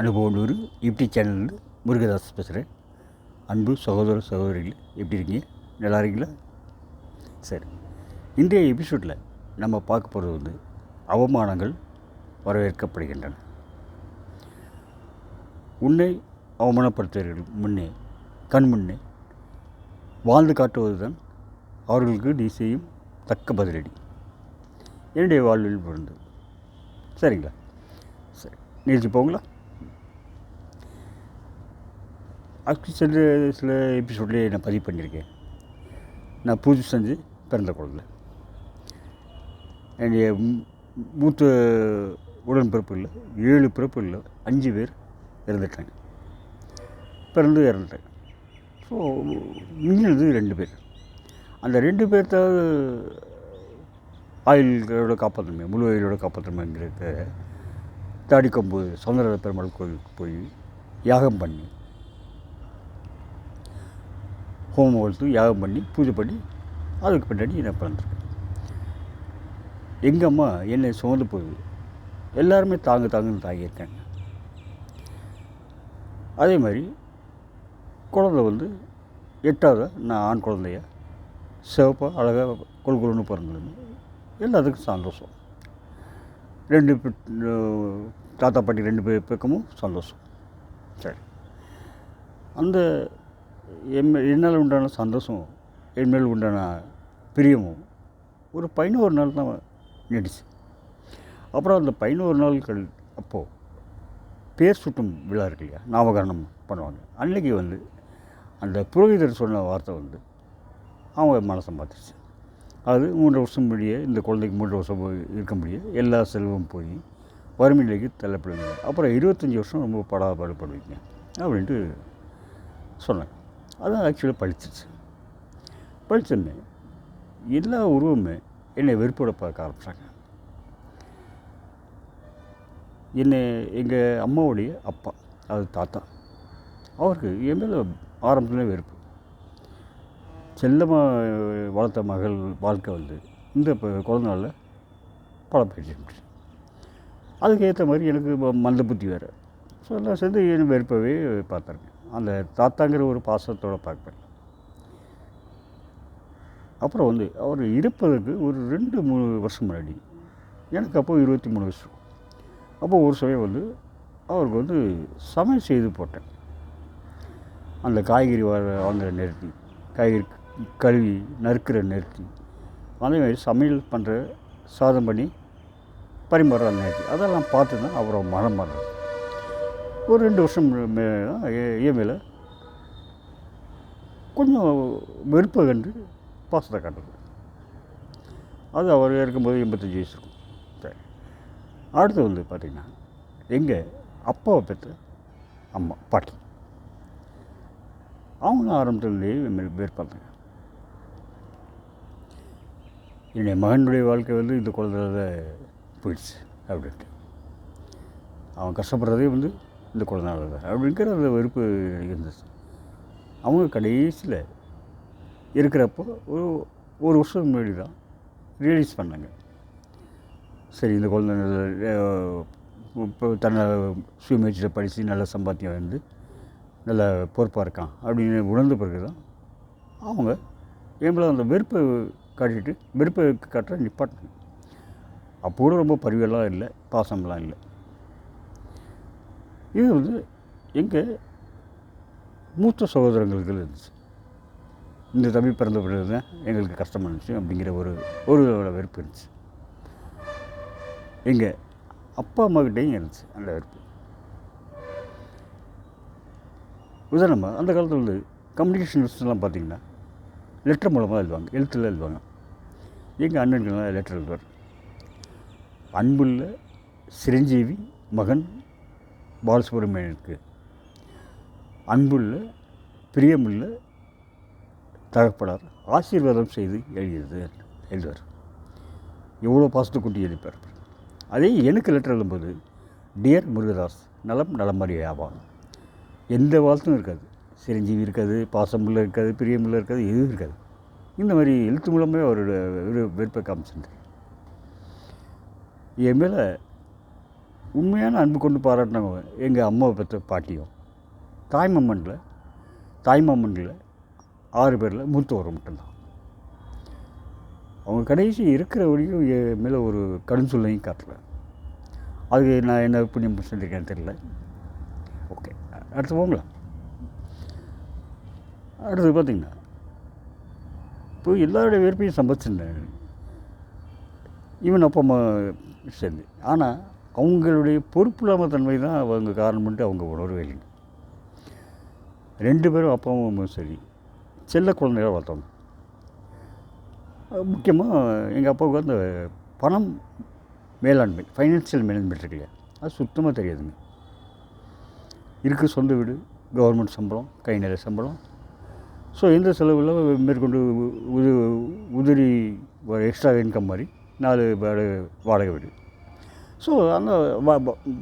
அனுபவனூர் YouTube சேனலில் முருகதாஸ் பேசுகிறேன். அன்பு சகோதர சகோதரிகள் எப்படி இருக்கீங்க? நல்லா இருக்கீங்களா? சரி, இன்றைய எபிசோடில் நம்ம பார்க்க போகிறது அவமானங்கள் வரவேற்கப்படுகின்றன. உன்னை அவமானப்படுத்துவதற்கு முன்னே கண் முன்னே வாழ்ந்து காட்டுவது தான் அவர்களுக்கு நீ செய்யும் தக்க பதிலடி. என்னுடைய வாழ்வில் பிறந்தது. சரிங்களா? சரி, நிகழ்ச்சி போங்களா? அதுக்கு சென்ற சில எபிசோட்லேயே நான் பதிவு பண்ணியிருக்கேன். நான் பூஜை செஞ்சு பிறந்த குழந்தை. என்னுடைய மூத்த உடன்பிறப்புகளில் 7 பிறப்புகளில் 5 பேர் இறந்துட்டாங்க. பிறந்து இறந்துட்டாங்க. ஸோ மிஞ்சினது 2 பேர். அந்த 2 பேர்த்தாவது ஆயுளோட காப்பாற்றணுமே, முழு ஆயுளோட காப்பாற்றணுங்கிறத தாடிக்கொம்பு சௌந்தர பெருமாள் கோவிலுக்கு போய் யாகம் பண்ணி ஹோமம் வளர்த்து யாகம் பண்ணி பூஜை பண்ணி அதுக்கு பின்னாடி நான் பிறந்திருக்கேன். எங்கள் அம்மா என்னை சுமந்து போகுது. எல்லாருமே தாங்குன்னு தாங்கியிருக்காங்க. அதே மாதிரி குழந்தை 8வது நான் ஆண் குழந்தைய சிவப்பாக அழகாக கொள்கொள்னு பிறந்ததுன்னு எல்லாத்துக்கும் சந்தோஷம். 2 தாத்தா பாட்டி 2 பேர் பக்கமும் சந்தோஷம். சரி, அந்த என்னால் உண்டான சந்தோஷம், என்மேல் உண்டான பிரியமும் ஒரு 11 நாள் தான் நீடிச்சு. அப்புறம் அந்த 11 நாட்கள் அப்போது பேர் சுட்டும் விழா இருக்கு இல்லையா, நாமகரணம் பண்ணுவாங்க. அன்றைக்கி அந்த புரோகிதர் சொன்ன வார்த்தை அவங்க மனசை மாற்றிச்சு. அது 3 வருஷம் முடிய இந்த குழந்தைக்கு 3 வருஷம் இருக்க முடிய எல்லா செல்வம் போய் வறுமை நிலைக்கு தள்ளப்படுவீங்க. அப்புறம் 25 வருஷம் ரொம்ப பாடுபடுவீங்க அப்படின்ட்டு சொன்னாங்க. அதான் ஆக்சுவலாக படித்தோன்னே எல்லா உருவமே என்னை வெறுப்போட பார்க்க ஆரம்பித்தாங்க. என்னை எங்கள் அம்மாவுடைய அப்பா, அது தாத்தா, அவருக்கு என் மேலே ஆரம்பத்துலேயே வெறுப்பு. செல்லமாக வளர்த்த மகள் வாழ்க்கை இந்த குழந்தை நாளில் பழப்பயிற்சி. அதுக்கு ஏற்ற மாதிரி எனக்கு மந்த புத்தி வேறு. ஸோ எல்லாம் சேர்ந்து என் வெறுப்பவே பார்த்துருக்கேன். அந்த தாத்தாங்கிற ஒரு பாசத்தோடு பார்ப்பேன். அப்புறம் அவர் இருப்பதற்கு ஒரு 2-3 வருஷம் முன்னாடி, எனக்கு அப்போது 23 வருஷம். அப்போது ஒரு சமயம் அவருக்கு சமையல் செய்து போட்டேன். அந்த காய்கறி வாங்குகிற நிறுத்தி, காய்கறி கழுவி நறுக்கிற நிறுத்தி, அதேமாதிரி சமையல் பண்ணுற சாதம் பண்ணி பரிமாறுற நிறுத்தி, அதெல்லாம் பார்த்து தான் அப்புறம் மனம் மாறுறது. ஒரு 2 வருஷம் என் மேலே கொஞ்சம் வெறுப்பை கண்டு பாசத்தை காட்டுறது. அது அவர் இருக்கும்போது 85 வயசு இருக்கும். சரி, அடுத்து பார்த்திங்கன்னா எங்கள் அப்பாவை பெற்ற அம்மா பாட்டி, அவங்களும் ஆரம்பத்துலேயே வேறுபாங்க. என்னுடைய மகனுடைய வாழ்க்கை இந்த குழந்தையில போயிடுச்சு அப்படின்ட்டு, அவன் கஷ்டப்படுறதே இந்த குழந்தைனால தான் அப்படிங்கிற அந்த வெறுப்பு இருந்துச்சு. அவங்க கடைசியில் இருக்கிறப்போ ஒரு வருஷம் முன்னாடி தான் ரியலைஸ் பண்ணாங்க. சரி, இந்த குழந்தை இப்போ தன்னை சுயமுயற்சியில் படித்து நல்ல சம்பாத்தியம் நல்ல பொறுப்பாக இருக்கான் அப்படின்னு உணர்ந்த பிறகு தான் அவங்க என் அந்த வெறுப்பை காட்டிட்டு வெறுப்பை காட்டுற நிப்பாட்டினாங்க. அப்போ கூட ரொம்ப பரிவெல்லாம் இல்லை, பாசம்லாம் இல்லை. இது எங்கள் மூத்த சகோதரங்களுக்கு இருந்துச்சு. இந்த தம்பி பிறந்த பிறகு தான் எங்களுக்கு கஷ்டமாக இருந்துச்சு அப்படிங்கிற ஒரு வெறுப்பு இருந்துச்சு. எங்கள் அப்பா அம்மாக்கிட்டேயும் இருந்துச்சு அந்த வெறுப்பு. உதாரணமாக அந்த காலத்தில் கம்யூனிகேஷன்ஸ்லாம் பார்த்திங்கன்னா லெட்டர் மூலமாக எழுதுவாங்க, எழுத்தில் எழுதுவாங்க. எங்கள் அண்ணன்கள்லாம் லெட்டர் எழுதுவார். அன்புள்ள சிரஞ்சீவி மகன் பாலசுப்ரமணியனுக்கு, அன்புள்ள பிரியமுள்ள தகப்பனார் ஆசீர்வாதம் செய்து எழுதுவார். எவ்வளோ பாசத்தை கூட்டி எழுதிப்பார். அதே எனக்கு லெட்டர் எழுதும்போது, டியர் முருகதாஸ், நலம் நலமறிய ஆவான், எந்த வாழ்த்தும் இருக்காது, சிரஞ்சீவி இருக்காது, பாசமுள்ள இருக்காது, பிரியமுள்ள இருக்காது, எதுவும் இருக்காது. இந்த மாதிரி எழுத்து மூலமே அவரோட வெறுப்பை காமிச்சிருந்தார். என் மேலே உண்மையான அன்பு கொண்டு பாராட்டினவங்க எங்கள் அம்மாவை பெற்ற பாட்டியும், தாய்மாமன்களில் 6 பேரில் மூத்தவர் மட்டும்தான். அவங்க கடைசி இருக்கிற வரைக்கும் என் மேலே ஒரு கடும் சொல்லையும் காட்டல. அது நான் என்ன புண்ணியம் செஞ்சுருக்கேன்னு தெரியல. ஓகே, அடுத்து போங்களா. அடுத்தது பார்த்திங்கன்னா, இப்போ எல்லாருடைய விருப்பையும் சம்பாதிச்சிருந்தேன் ஈவன் அப்பா அம்மா சேர்ந்து. ஆனால் அவங்களுடைய பொறுப்பு இல்லாமல் தன்மை தான் அவங்க காரணம்ட்டு அவங்க உணர்வே இல்லைங்க. 2 பேரும் அப்பாவும் சரி செல்ல குழந்தையாக வளர்த்தவங்க. முக்கியமாக எங்கள் அப்பாவுக்கு அந்த பணம் மேலாண்மை, ஃபைனான்சியல் மேனேஜ்மெண்ட் இருக்கு இல்லையா, அது சுத்தமாக தெரியாதுங்க. இருக்குது சொந்த வீடு, கவர்மெண்ட் சம்பளம், கை நிறைய சம்பளம். ஸோ எந்த செலவில் மேற்கொண்டு உதிரி எக்ஸ்ட்ரா இன்கம் மாதிரி 4 வாடகை வீடு. ஸோ அந்த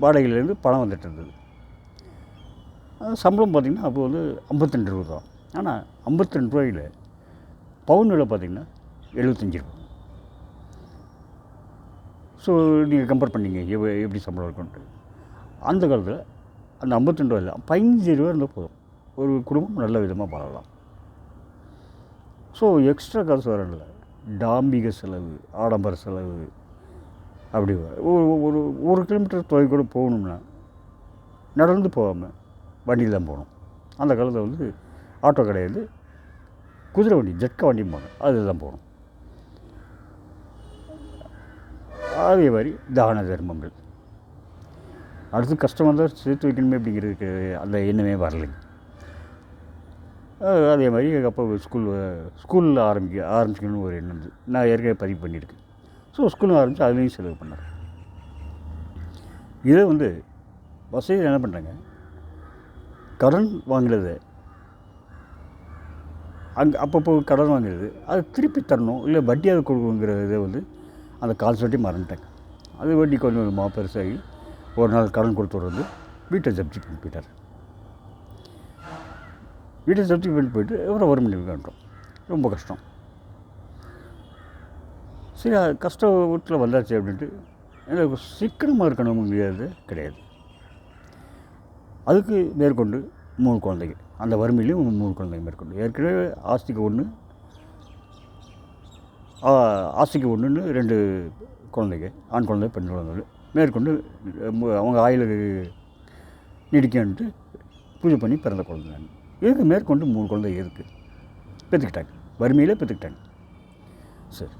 வாடகையிலேருந்து பணம் வந்துட்டு இருந்தது. சம்பளம் பார்த்திங்கன்னா அப்போ வந்து 52 ரூபா தான். ஆனால் 52 ரூபாயில் பவுன் விலை பார்த்திங்கன்னா 75 ரூபா. ஸோ நீங்கள் கம்பேர் பண்ணிங்க எப்படி சம்பளம் இருக்குன்ட்டு. அந்த காலத்தில் அந்த 52 ரூபாயில் 15 ரூபா இருந்தால் போதும், ஒரு குடும்பம் நல்ல விதமாக வாழலாம். ஸோ எக்ஸ்ட்ரா காசு வரல, டாம்பிக செலவு, ஆடம்பர செலவு அப்படி ஒரு 1 கிலோமீட்டர் தொலை கூட போகணும்னா நடந்து போகாமல் வண்டியில் தான் போகணும். அந்த காலத்தில் வந்து ஆட்டோ கிடையாது, குதிரை வண்டி, ஜட்கா வண்டியும் போகணும், அதில் தான் போகணும். அதே மாதிரி தான தர்மங்கள், அடுத்து கஷ்டம் வந்தால் சேர்த்து வைக்கணுமே அப்படிங்கிறதுக்கு அந்த எண்ணமே வரலைங்க. அதே மாதிரி எங்கள் அப்பா ஸ்கூலில் ஆரம்பிக்கணும்னு ஒரு எண்ணம் இருந்தது. நான் ஏற்கனவே பதிவு பண்ணியிருக்கேன். ஸோ ஸ்கூலில் ஆரம்பித்து அதுலேயும் செலவு பண்ணார். இதை வந்து வசதியில் என்ன பண்ணுறாங்க, கடன் வாங்குறது, அப்பப்போ கடன் வாங்குறது, அதை திருப்பி தரணும், இல்லை வட்டியாக கொடுக்குங்கிறத வந்து அந்த கான்செப்டே மறந்துட்டாங்க. அது வட்டி கொஞ்சம் கொஞ்சமாக பெருசாகி ஒரு நாள் கடன் கொடுத்து வந்து வீட்டை ஜப்தி பண்ணி போயிட்டார். வீட்டை ஜப்தி பண்ணி போயிட்டு அப்புறம் வறுமை காண்ட்டோம். ரொம்ப கஷ்டம். சரி, கஷ்ட வீட்டில் வந்தாச்சு அப்படின்ட்டு எனக்கு சிக்கனமாக இருக்கணும் முடியாது கிடையாது. அதுக்கு மேற்கொண்டு 3 குழந்தைங்க, அந்த வறுமையிலையும் 3 குழந்தைங்க மேற்கொண்டு. ஏற்கனவே ஆஸ்திக்கு 1ன்னு 2 குழந்தைங்க, ஆண் குழந்தை, பெண் குழந்தைகள் மேற்கொண்டு அவங்க ஆயுளுக்கு நீடிக்கன்ட்டு பூஜை பண்ணி பிறந்த குழந்தை. இதுக்கு மேற்கொண்டு 3 குழந்தைங்க இருக்குது, பெற்றுக்கிட்டாங்க, வறுமையில் பெற்றுக்கிட்டாங்க. சரி,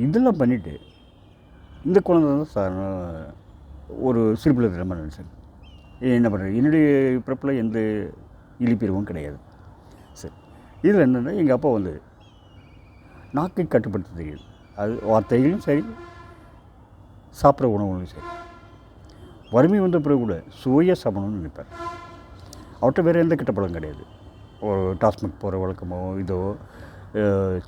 இதெல்லாம் பண்ணிவிட்டு இந்த குழந்தை தான் சார் ஒரு சிறுபிள்ளை திறமை நினச்சேன். என்ன பண்ணுறது, என்னுடைய பிறப்பில் எந்த இழிப்பிரிவும் கிடையாது. சரி, இதில் என்னென்னா எங்கள் அப்பா வந்து நாக்கை கட்டுப்படுத்த தெரியுது. அது வார்த்தைகளும் சரி, சாப்பிட்ற உணவுகளும் சரி. வறுமை வந்த பிறகு கூட சுவையாக சாப்பிடணும்னு நினைப்பார். அவர்கிட்ட வேறு எந்த கெட்ட பழம் கிடையாது. ஒரு டாஸ்மாக் போகிற வழக்கமோ இதோ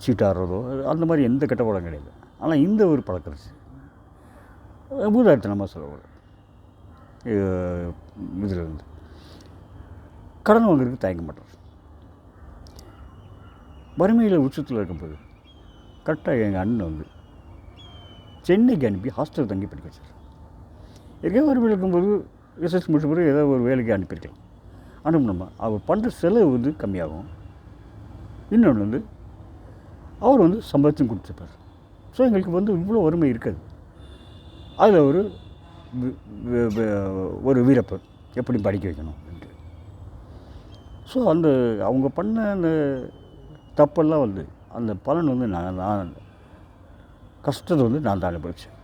சீட்டாடுறதோ அந்த மாதிரி எந்த கெட்ட பழம் கிடையாது. ஆனால் இந்த ஒரு பழக்கம் இருந்துச்சு, பூதாயத்தனமாக செலவு. இதில் வந்து கடன் வாங்குறதுக்கு தயங்க மாட்டார். வறுமையில் உச்சத்தில் இருக்கும்போது கரெக்டாக எங்கள் அண்ணன் வந்து சென்னைக்கு அனுப்பி ஹாஸ்டல் தங்கி படிக்க வச்சார். எங்கேயோ வறுமையில் இருக்கும்போது ரிசர்ச் முடிச்ச பிறகு ஏதோ ஒரு வேலைக்கு அனுப்பியிருக்கலாம். அனுப்பினோம்னா அவர் பண்ணுற செலவு வந்து கம்மியாகும். இன்னொன்று வந்து அவர் வந்து சம்பாதிச்சும் கொடுத்துருப்பார். ஸோ எங்களுக்கு வந்து இவ்வளோ வறுமை இருக்காது. அதில் ஒரு வீரப்பு எப்படி படிக்க வைக்கணும் அப்படின்ட்டு. ஸோ அந்த அவங்க பண்ண அந்த தப்பெல்லாம் வந்து அந்த பலன் வந்து நான் கஷ்டத்தை வந்து நான் தான் அனுபவிச்சேன்.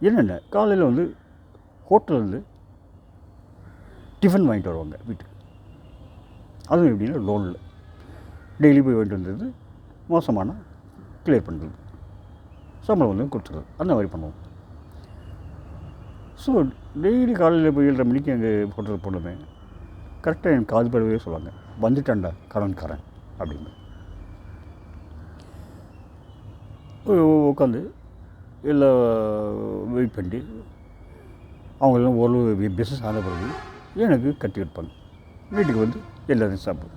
என்னென்ன காலையில் வந்து ஹோட்டலேருந்து டிஃபன் வாங்கிட்டு வருவாங்க வீட்டுக்கு. அதுவும் எப்படின்னா லோனில் டெய்லி போய் வாங்கிட்டு வந்தது, மோசமான கிளியர் பண்ணுறது, சம்பளம் வந்து கொடுத்துருது, அந்த மாதிரி பண்ணுவோம். ஸோ டெய்லி காலையில் போய் 7:30 மணிக்கு அங்கே ஹோட்டலில் போனோமே கரெக்டாக எனக்கு காது படவே சொல்லுவாங்க, வந்துட்டான்டா கடன்காரன் அப்படின்னு. உட்காந்து எல்லாம் வெயிட் பண்ணி அவங்களெல்லாம் ஒரு பிஸ்னஸ் ஆன பிறகு எனக்கு கட்டி வைப்பாங்க. வீட்டுக்கு வந்து எல்லோரும் சாப்பிடுவோம்.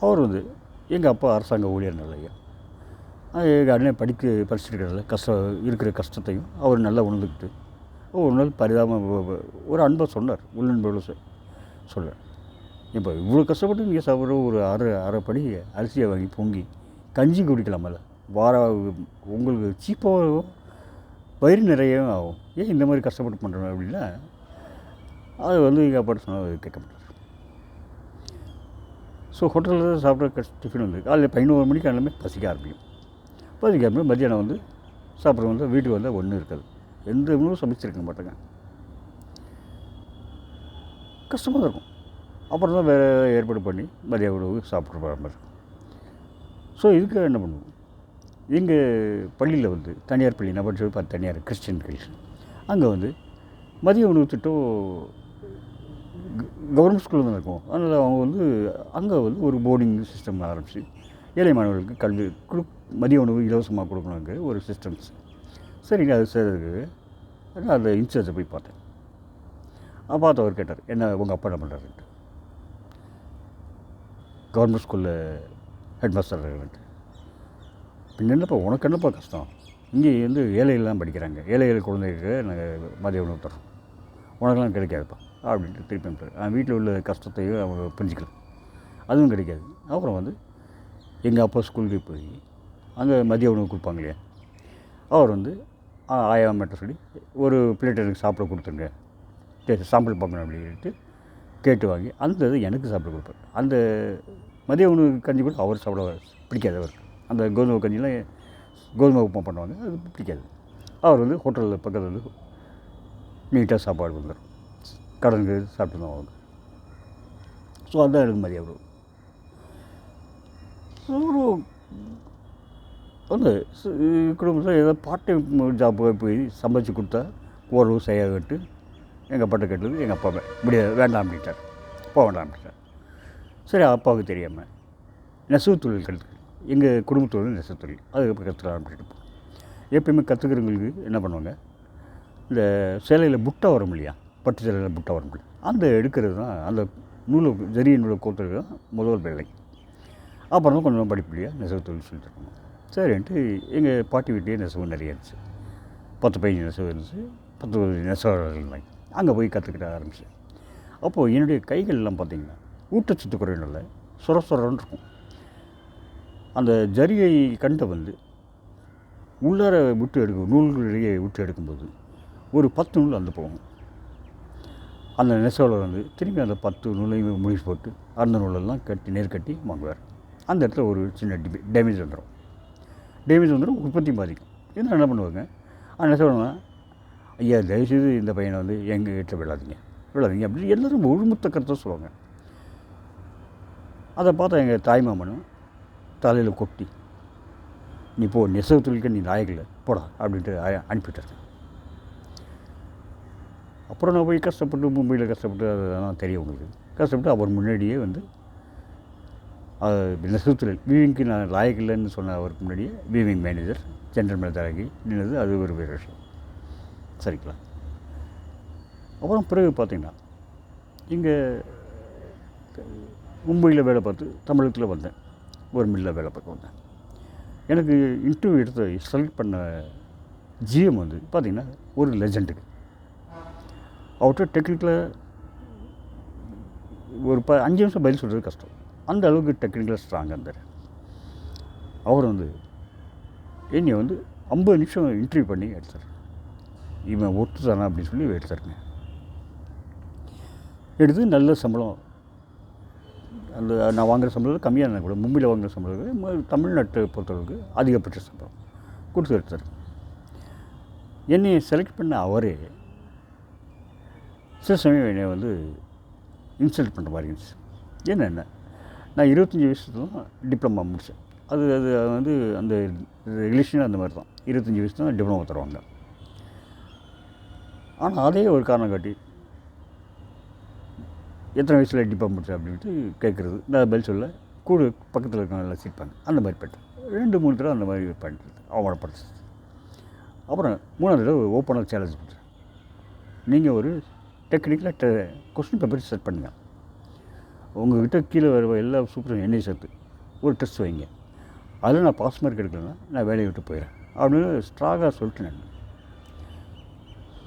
அவர் வந்து எங்கள் அப்பா அரசாங்க ஊழியர்னால ஐயா எங்கள் அண்ணன் படிச்சுருக்கிறதுல இருக்கிற கஷ்டத்தையும் அவர் நல்லா உணர்ந்துக்கிட்டு ஒரு நாள் ஒரு அன்பை சொன்னார், உள்ளன்போடு சொல்கிறார். இப்போ இவ்வளோ கஷ்டப்பட்டு நீங்கள் சாப்பிட்ற ஒரு அரைப்படி அரிசியை வாங்கி பொங்கி கஞ்சி குடிக்கலாமல்ல, உங்களுக்கு சீப்பாகவும் வயிறு நிறையவும் ஆகும், ஏன் இந்த மாதிரி கஷ்டப்பட்டு பண்ணுறோம் அப்படின்னா அது வந்து எங்கள் அப்பாட்ட சொன்னால் கேட்க மாட்டார். ஸோ ஹோட்டலில் சாப்பிட்ற டிஃபன் வந்து காலையில் 11 மணிக்கு எல்லாமே பசிக்க ஆரம்பிக்கும். மத்தியானம் வந்து சாப்பிட்றது வந்து வீட்டுக்கு வந்தால் ஒன்றும் இருக்காது, எந்த உணவும் சமைச்சிருக்க மாட்டேங்க, கஷ்டமாக தான் இருக்கும். அப்புறம் தான் வேறு ஏற்பாடு பண்ணி மதிய உணவு சாப்பிட்ற மாதிரி இருக்கும். ஸோ இதுக்கு என்ன பண்ணுவோம், எங்கள் பள்ளியில் வந்து தனியார் பள்ளி, நான் படித்தது 10 தனியார் கிறிஸ்டின் பள்ளி, அங்கே வந்து மதிய உணவு திட்டம் கவர்மெண்ட் ஸ்கூலில் தான் இருக்கும். அதனால் அவங்க வந்து அங்கே வந்து ஒரு போர்டிங் சிஸ்டம் ஆரம்பித்து ஏழை மாணவர்களுக்கு மதிய உணவு இலவசமாக கொடுக்கணுங்க ஒரு சிஸ்டம்ஸ். சரிங்க, அது செய்கிறதுக்கு நான் அந்த இன்சார்ஜை போய் பார்த்தேன். பார்த்து அவர் கேட்டார், என்ன உங்கள் அப்பா என்ன பண்ணுறாருன்ட்டு. கவர்மெண்ட் ஸ்கூலில் ஹெட் மாஸ்டர் இருக்காருன்ட்டு. பின்ன என்னப்பா உனக்கு என்னப்பா கஷ்டம், இங்கே வந்து ஏழைகள்லாம் படிக்கிறாங்க, ஏழைகள் குழந்தைகளுக்கு நாங்கள் மதிய உணவு தரோம், உனக்கெல்லாம் கிடைக்காதுப்பா அப்படின்ட்டு திருப்பி அனுப்பிட்டார். வீட்டில் உள்ள கஷ்டத்தையும் அவங்க புரிஞ்சிக்கலாம், அதுவும் கிடைக்காது. அப்புறம் வந்து எங்கள் அப்பா ஸ்கூலுக்கு போய் அங்கே மதிய உணவு கொடுப்பாங்க இல்லையா, அவர் வந்து ஆயாமட்ட சொல்லி ஒரு பிளேட் எனக்கு சாப்பிட கொடுத்துருங்க, சாம்பிள் பார்க்கணும் அப்படின்ட்டு கேட்டு வாங்கி அந்த இது எனக்கு சாப்பிட கொடுப்பார். அந்த மதிய உணவு கஞ்சி கூட அவர் சாப்பிட பிடிக்காது அவருக்கு. அந்த கோதுமை கஞ்சிலாம் கோதுமை உப்புமா பண்ணுவாங்க, அது பிடிக்காது. அவர் வந்து ஹோட்டலில் பக்கத்தில் வந்து நீட்டாக சாப்பாடு வந்துடும், கடனுக்கு சாப்பிட்டு தான் அவங்க. ஸோ அதுதான் எனக்கு மதிய உணவு. ஸோ வந்து குடும்பத்தில் ஏதோ பார்ட் டைம் ஜாப் போய் சம்பாதிச்சு கொடுத்தா ஓரளவு செய்யாகட்டு எங்கள் அப்பாட்ட கேட்டது, எங்கள் அப்பா முடியாது வேண்டாம் அப்படின்ட்டார், போக வேண்டாம் அப்படின்ட்டார். சரி, அப்பாவுக்கு தெரியாமல் நெசவு தொழில் கற்றுக்கு, எங்கள் குடும்பத்தொழில் நெசவு தொழில், அதுக்கப்புறம் கற்றுக்கலாம் அப்படின்ட்டு எப்பயுமே கற்றுக்கிறவங்களுக்கு என்ன பண்ணுவாங்க, இந்த சேலையில் புட்டை வரும் இல்லையா, பட்டு சேலையில் புட்டை வரும் இல்லையா, அந்த எடுக்கிறது தான், அந்த நூலை ஜரிய நூலை கோத்துறது தான் முதல் வேலை. அப்புறம் தான் கொஞ்சம் படிப்படியாக நெசவு தொழில் சொல்லிட்டுருக்கோம். சரின்ட்டு எங்கள் பாட்டி வீட்லேயே நெசவு நிறைய இருந்துச்சு, 10-15 நெசவு இருந்துச்சு, 10 நெசவாளர்கள் இருந்தாங்க. அங்கே போய் கற்றுக்கிட்ட ஆரம்பித்தேன். அப்போது என்னுடைய கைகள்லாம் பார்த்திங்கன்னா ஊட்டச்சத்து குறையினால சொரன்னு இருக்கும். அந்த ஜரிகை கண்டை வந்து உள்ளார விட்டு எடுக்கும், நூல்களிலேயே விட்டு எடுக்கும்போது ஒரு 10 நூல் அந்த போகும். அந்த நெசவாளர் வந்து திரும்பி அந்த 10 நூலையும் முடிச்சு போட்டு அந்த நூலெல்லாம் நேர்கட்டி வாங்குவார். அந்த இடத்துல ஒரு சின்ன டேமேஜ் வந்துடும், உற்பத்தி பாதிக்கும். இதனால் என்ன பண்ணுவாங்க, நெசவாளர், ஐயா தயவுசெய்து இந்த பையனை வந்து எங்கள் வீட்டில் விடாதீங்க அப்படின்னு எல்லோரும் ஒழுமுத்த கருத்தை சொல்லுவாங்க. அதை பார்த்தா எங்கள் தாய்மாமனும் தலையில் கொட்டி, நீ போ, நெசவு தொழிலுக்கு நீ நாயகில் போடா அப்படின்ட்டு அனுப்பிட்டார். அப்புறம் நான் போய் கஷ்டப்பட்டு மும்பையில் கஷ்டப்பட்டு அதெல்லாம் தெரியும் உங்களுக்கு, கஷ்டப்பட்டு அவர் முன்னாடியே வந்து நெசவு தொழில் வீவிங்க்கு நான் லாயக்கில்லைன்னு சொன்ன அவருக்கு முன்னாடியே வீவிங் மேனேஜர் ஜென்ரல் மேனேஜராகி நின்னது, அது ஒரு வேறு விஷயம். சரிங்களா. அப்புறம் பிறகு பார்த்திங்கன்னா இங்கே மும்பையில் வேலை பார்த்து தமிழகத்தில் வந்தேன், ஒரு மில்லில் வேலை பார்க்க வந்தேன். எனக்கு இன்டர்வியூ எடுத்து செலக்ட் பண்ண ஜிஎம் வந்து பார்த்திங்கன்னா ஒரு லெஜண்டுக்கு, அவர்கிட்ட டெக்னிக்கலாக ஒரு 5 நிமிஷம் பதில் சொல்கிறது கஷ்டம், அந்த அளவுக்கு டெக்னிக்கலாக ஸ்ட்ராங்காக இருந்தார். அவர் வந்து என்னை வந்து 50 நிமிஷம் இன்டர்வியூ பண்ணி எடுத்தார். இவன் ஒத்து தானே அப்படின்னு சொல்லி எடுத்தாருங்க. எடுத்து நல்ல சம்பளம், அந்த நான் வாங்குகிற சம்பளம் கம்மியாக இருந்தால் கூட மும்பையில் வாங்குகிற சம்பளம் தமிழ்நாட்டை பொறுத்தளவுக்கு அதிகபட்ச சம்பளம் கொடுத்து எடுத்தார். என்னை செலக்ட் பண்ண அவரே சில சமயம் என்னை வந்து இன்சல்ட் பண்ணுற மாதிரி இருந்துச்சு. என்னென்ன, நான் 25 வயசுல தான் டிப்ளமா முடித்தேன். அது வந்து அந்த ரிலேஷன் அந்த மாதிரி தான், 25 வயசு தான் டிப்ளமா தருவாங்க. ஆனால் அதே ஒரு காரணம் காட்டி எத்தனை வயசில் டிப்ளமா முடித்தேன் அப்படின்ட்டு கேட்குறது, நான் பதில் சொல்ல கூட பக்கத்தில் இருக்கவங்க சிரிப்பாங்க. அந்த மாதிரி பண்ணிட்டேன் 2-3 தடவை அந்த மாதிரி பண்ணிட்டு அவமானப்படுத்து. அப்புறம் 3ஆவது தடவை ஓப்பனாக சேலஞ்ச் பண்ணுறேன், நீங்கள் ஒரு டெக்னிக்கலாக கொஸ்டின் பேப்பர் செட் பண்ணுங்கள், உங்கள்கிட்ட கீழே வர எல்லா சூப்பரும் என்னை சேர்த்து ஒரு டெஸ்ட் வைங்க, அதில் நான் பாஸ் மார்க் எடுக்கலைன்னா நான் வேலையை விட்டு போயிடுறேன் அப்படின்னு ஸ்ட்ராங்காக சொல்லிட்டு நான்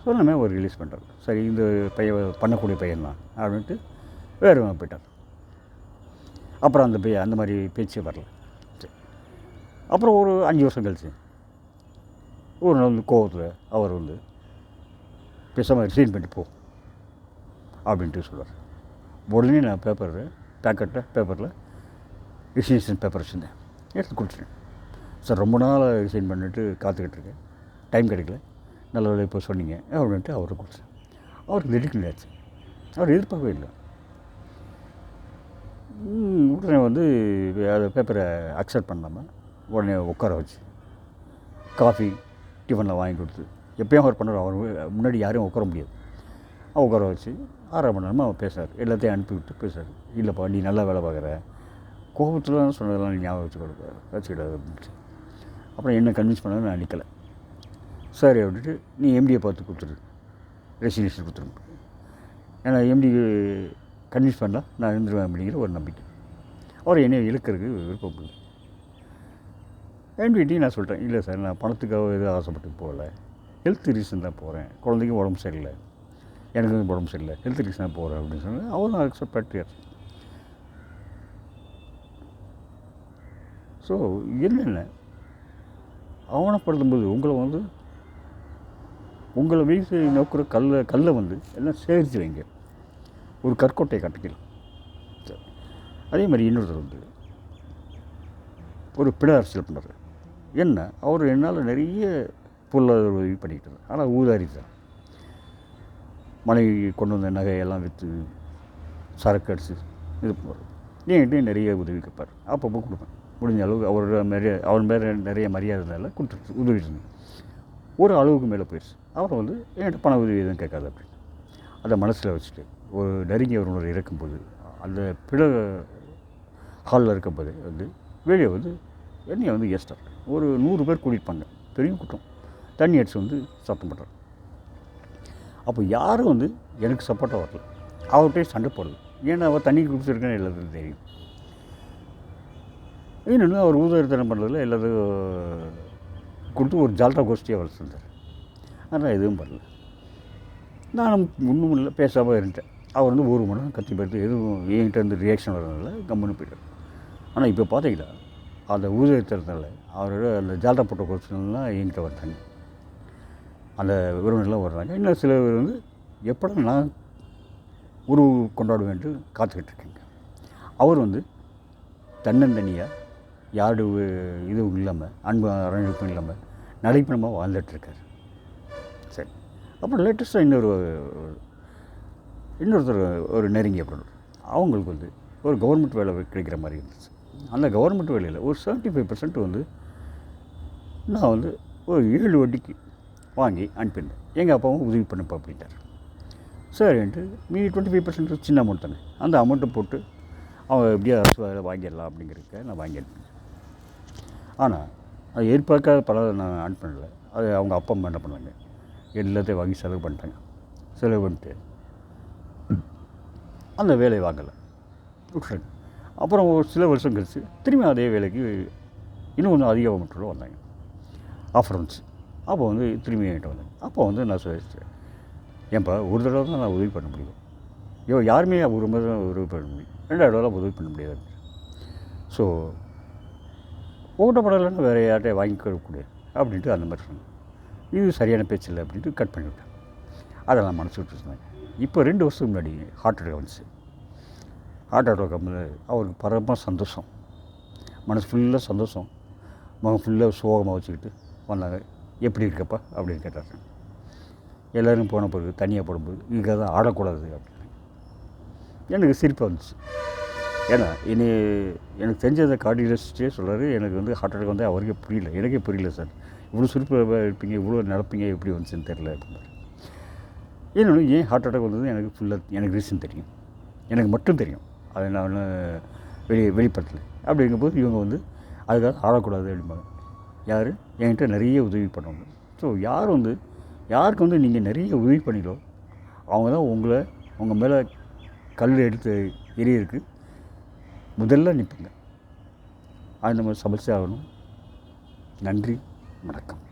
சொன்னமே ஒரு ரிலீஸ் பண்ணுறாரு. சரி, இந்த பையன் பண்ணக்கூடிய பையன் தான் அப்படின்ட்டு வேறு போயிட்டார். அப்புறம் அந்த பையன் அந்த மாதிரி பேச்சே வரல. சரி, அப்புறம் ஒரு 5 வருஷம் கழிச்சு ஒரு நாள் வந்து கோவத்தில் அவர் வந்து பேசாமல் ரிசைன் பண்ணி போ அப்படின்ட்டு சொல்லுவார். உடனே நான் பேப்பரில் ரிசைனேஷன் பேப்பர் வச்சுருந்தேன், எடுத்து கொடுத்துட்டேன். சார், ரொம்ப நாள் ரிசைன் பண்ணிட்டு காத்துக்கிட்டு இருக்கேன், டைம் கிடைக்கல, நல்ல வேலை இப்போ சொன்னீங்க அப்படின்ட்டு அவருக்கு கொடுத்தேன். அவருக்கு திடீர்னு ஆச்சு, அவர் எதிர்பார்க்கவே இல்லை. உடனே வந்து அந்த பேப்பரை அக்செப்ட் பண்ணாமல் உடனே உட்கார வச்சு காஃபி டிஃபனில் வாங்கி கொடுத்து, எப்பயும் அவர் பண்ணுறார், அவர் முன்னாடி யாரையும் உட்கார முடியாது, உட்கார வச்சு 6.5 மணி நேரமாக அவர் பேசுகிறார். எல்லாத்தையும் அனுப்பி விட்டு பேசுகிறார். இல்லைப்பா, நீ நல்லா வேலை பார்க்குற, கோபத்தில் தான் சொன்னதெல்லாம் நீ ஞாபகம் வச்சுக்கிடாது அப்படின்ட்டு. அப்புறம் என்ன கன்வின்ஸ் பண்ணாலும் நான் நிற்கலை. சரி அப்படின்ட்டு நீ எம்டியை பார்த்து கொடுத்துரு, ரெசிக்னேஷன் கொடுத்துரு. ஏன்னா எம்டி கன்வின்ஸ் பண்ணலாம் நான் இருந்துருவேன் அப்படிங்கிற ஒரு நம்பிக்கை. அவர் என்னை இழுக்கிறதுக்கு விருப்பம் இல்லை. எம்டிகிட்டையும் நான் சொல்லிட்டேன், இல்லை சார், நான் பணத்துக்காக எதுவும் ஆசைப்பட்டு போகல, ஹெல்த் ரீசன் தான் போகிறேன், குழந்தைக்கும் உடம்பு சரியில்லை, எனக்கு உடம்பு சரியில்லை, ஹெல்த் ரீசனாக போகிறேன் அப்படின்னு சொன்னேன். அவரும் அக்செப்ட் பண்ணிட்டார். ஸோ என்னென்ன ஆவணப்படுத்தும்போது உங்களை வீசி நோக்கிற கல்லை வந்து எல்லாம் சேகரித்து வைங்க, ஒரு கற்கோட்டையை கட்டிக்கலாம். சரி, அதே மாதிரி இன்னொருத்தர் வந்து ஒரு பிட அரசியல் பண்ணுறாரு. என்ன, அவர் என்னால் நிறைய பொருளாதார உதவி பண்ணிக்கிட்டார், ஆனால் ஊதாரி தான். மனைவி கொண்டு வந்த நகையெல்லாம் விற்று சரக்கு அடிச்சு இது பண்ணுவார். என்கிட்ட நிறைய உதவி கேட்பார், அப்பப்போ கொடுப்பேன். முடிஞ்ச அளவுக்கு அவர் மேலே நிறைய மரியாதை இருந்தால கொடுத்துட்டு உதவிட்டு இருந்தேன். ஒரு அளவுக்கு மேலே போயிடுச்சு. அப்புறம் வந்து என்கிட்ட பண உதவி எதுவும் கேட்காது அப்படின்னு அதை மனசில் வச்சுட்டு ஒரு நெருங்கியவரோட இருக்கும்போது அந்த பிட ஹாலில் இருக்கும்போது வந்து வெளியே வந்து என்னையை வந்து கெஸ்ட்டாக ஒரு 100 பேர் கூட்டியிருப்பாங்க, பெரிய கூட்டம், தண்ணி அடிச்சு வந்து சத்தம் பண்ணுறாங்க. அப்போ யாரும் வந்து எனக்கு சப்போர்ட்டாக வரல, அவர்கிட்டே சண்டை போடுது. ஏன்னா அவர் தண்ணி குடிச்சிருக்கேன்னு எல்லாத்துக்கும் தெரியும். இன்னொன்று அவர் ஊதாரித்தனம் பண்ணுறதுல எல்லாத்துக்கும் கொடுத்து ஒரு ஜால்ரா கோஷ்டியாக அவர் செஞ்சார். அதனால் எதுவும் பண்ணல. நான் ஒன்றும் இல்லை, பேசாமல் இருந்துட்டேன். அவர் வந்து 1 மணி நேரம் கத்தி பார்த்து எதுவும் என்கிட்ட இருந்து ரியாக்ஷன் வரதுனால கம்முன்னு போயிட்டார். ஆனால் இப்போ பார்த்தீங்கன்னா அந்த ஊதாரித்தனத்தால் அவரோட அந்த ஜால்ரா போட்ட கோஷ்டிலாம் என்கிட்ட வந்தாங்க, அந்த உறவினர்லாம் வர்றாங்க. இன்னும் சில பேர் வந்து எப்படா நான் உருவு கொண்டாடுவேன்ட்டு காத்துக்கிட்டு இருக்கேங்க. அவர் வந்து தன்னந்தனியாக யாரு இதுவும் இல்லாமல், அன்பு அரவணைப்பும் இல்லாமல் நடைப்பணமாக வாழ்ந்துட்டுருக்கார். சரி, அப்புறம் லேட்டஸ்ட்டாக இன்னொருத்தர் ஒரு நெருங்கிய பொருள், அவங்களுக்கு வந்து ஒரு கவர்மெண்ட் வேலை கிடைக்கிற மாதிரி இருந்துச்சு. அந்த கவர்மெண்ட் வேலையில் ஒரு 75% வந்து நான் வந்து ஒரு 7 வட்டிக்கு வாங்கி அனுப்பியிருந்தேன். எங்கள் அப்பாவும் உதவி பண்ணப்பா அப்படின்ட்டார். சரின்ட்டு மீதி 25% சின்ன அமௌண்ட் தானே, அந்த அமௌண்ட்டை போட்டு அவங்க எப்படியா அரசு வேலை வாங்கிடலாம் அப்படிங்கிறதுக்காக நான் வாங்கி அனுப்பினேன். ஆனால் அது எதிர்பார்க்காத பலன் நான் அனுப்பினல. அது அவங்க அப்பா அம்மா என்ன பண்ணாங்க, எல்லாத்தையும் வாங்கி செலவு பண்ணிட்டாங்க. செலவு பண்ணிட்டு அந்த வேலையை வாங்கலை, விட்டுருங்க. அப்புறம் ஒரு சில வருஷம் கழிச்சு திரும்பி அதே வேலைக்கு இன்னும் கொஞ்சம் அதிக அமௌண்ட்டில் வந்தாங்க, ஆஃபர் வந்துச்சு. அப்போ வந்து திரும்பி என்கிட்ட வந்தாங்க. அப்போ வந்து நான் சொல்லிச்சேன், ஏன்பா ஒரு தடவை தான் நான் உதவி பண்ண முடியும், யாருமே ஒரு மாதிரி தான் உதவி பண்ண முடியும், 2 தடவைலாம் உதவி பண்ண முடியாது. ஸோ ஓட்டப்படலைன்னா வேறு யார்கிட்ட வாங்கிக்கூடாது அப்படின்ட்டு அந்த மாதிரி சொன்னேன். இது சரியான பேச்சு இல்லை அப்படின்ட்டு கட் பண்ணிவிட்டேன். அதெல்லாம் மனசு விட்டு சொன்னாங்க. இப்போ 2 வருஷத்துக்கு முன்னாடி ஹார்ட் அட்டாக் வந்துச்சு. ஹார்ட் அட்டாக் வந்து அவருக்கு பரம சந்தோஷம், மனசு ஃபுல்லாக சந்தோஷம், முகம் ஃபுல்லாக சோகமாக வச்சுக்கிட்டு வந்தாங்க. எப்படி இருக்கப்பா அப்படின்னு கேட்டார். எல்லோரும் போன பிறகு தனியாக போடும்போது இதுக்காக தான் ஆடக்கூடாது அப்படின்னு எனக்கு சிரிப்பாக வந்துச்சு. ஏன்னா எனக்கு தெரிஞ்சதை கார்டியாலஜிஸ்டே சொல்கிறாரு, எனக்கு வந்து ஹார்ட் அட்டாக் வந்து அவருக்கே புரியல, எனக்கே புரியல சார், இவ்வளோ சுறுப்பாக இருப்பீங்க, இவ்வளோ நடப்பீங்க, எப்படி வந்துச்சுன்னு தெரில அப்படின்னாரு. இன்னொன்று ஏன் ஹார்ட் அட்டாக் வந்தது எனக்கு ரீசன் தெரியும், எனக்கு மட்டும் தெரியும், அதை நான் வெளிப்படுத்தலை. அப்படிங்கும்போது இவங்க வந்து அதுக்காக ஆடக்கூடாது அப்படிம்பாங்க. யார் என்கிட்ட நிறைய உதவி பண்ணுவாங்க. ஸோ யாருக்கு வந்து நீங்கள் நிறைய உதவி பண்ணிடோ அவங்க தான் உங்கள் மேலே கல் எடுத்து எரியருக்கு முதல்ல நிற்புங்க. அது நம்ம சமைச்சே ஆகணும். நன்றி, வணக்கம்.